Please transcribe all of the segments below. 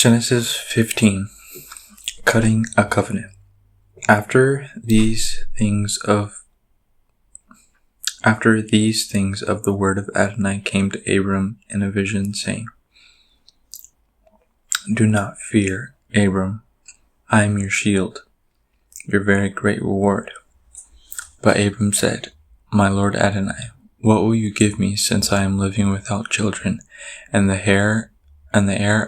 Genesis 15. Cutting a covenant. After these things of the word of Adonai came to Abram in a vision, saying, Do not fear, Abram. I am your shield, your very great reward. But Abram said, My Lord Adonai, what will you give me, since I am living without children, and the heir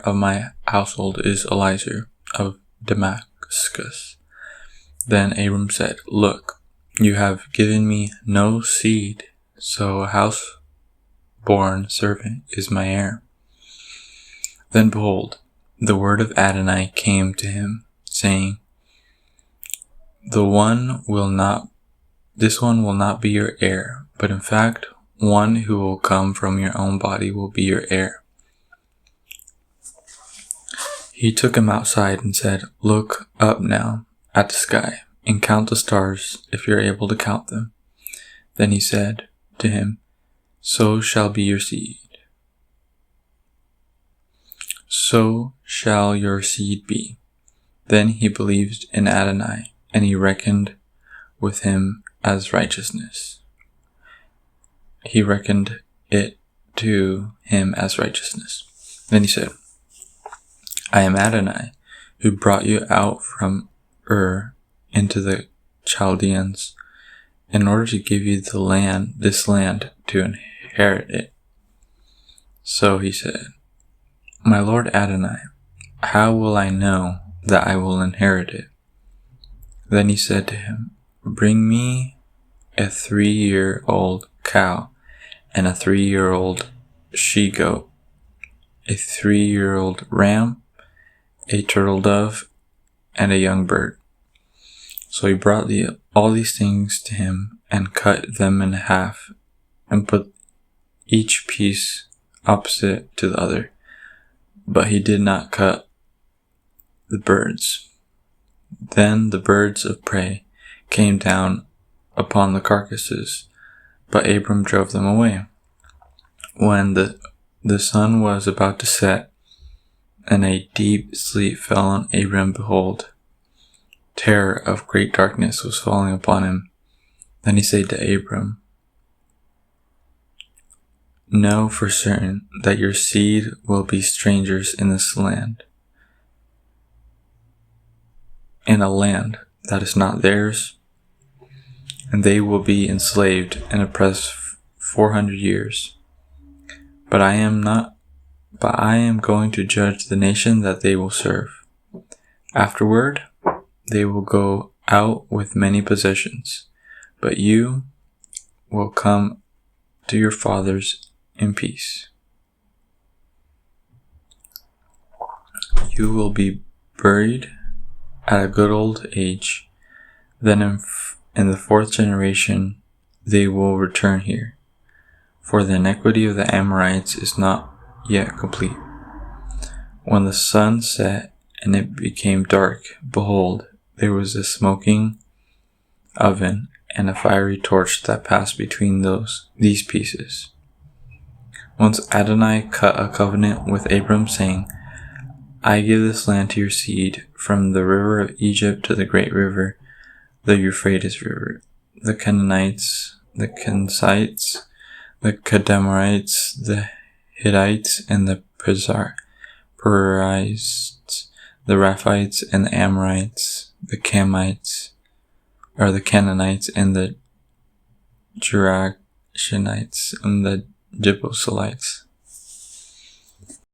of my household is Eliezer of Damascus? Then Abram said, Look, you have given me no seed, so a house-born servant is my heir. Then behold, the word of Adonai came to him, saying, This one will not be your heir, but in fact, one who will come from your own body will be your heir. He took him outside and said, Look up now at the sky and count the stars, if you are able to count them. Then he said to him, So shall be your seed. So shall your seed be. Then he believed in Adonai, and he reckoned with him as righteousness. He reckoned it to him as righteousness. Then he said, I am Adonai, who brought you out from Ur into the Chaldeans, in order to give you this land to inherit it. So he said, My Lord Adonai, how will I know that I will inherit it? Then he said to him, Bring me a 3-year-old cow, and a 3-year-old she-goat, a 3-year-old ram, a turtle dove, and a young bird. So he brought all these things to him, and cut them in half, and put each piece opposite to the other. But he did not cut the birds. Then the birds of prey came down upon the carcasses, but Abram drove them away. When the sun was about to set, and a deep sleep fell on Abram, behold, terror of great darkness was falling upon him. Then he said to Abram, Know for certain that your seed will be strangers in this land, in a land that is not theirs, and they will be enslaved and oppressed 400 years. But I am going to judge the nation that they will serve. Afterward, they will go out with many possessions, but you will come to your fathers in peace. You will be buried at a good old age. Then in the 4th generation, they will return here, for the iniquity of the Amorites is not yet complete. When the sun set and it became dark, behold, there was a smoking oven and a fiery torch that passed between these pieces. Once Adonai cut a covenant with Abram, saying, I give this land to your seed, from the river of Egypt to the great river, the Euphrates River. The Canaanites, the Kenizzites, the Kadmonites, the Hittites, and the Perizzites, the Rephaites, and the Amorites, the Canaanites, and the Gerashonites, and the Jebusites.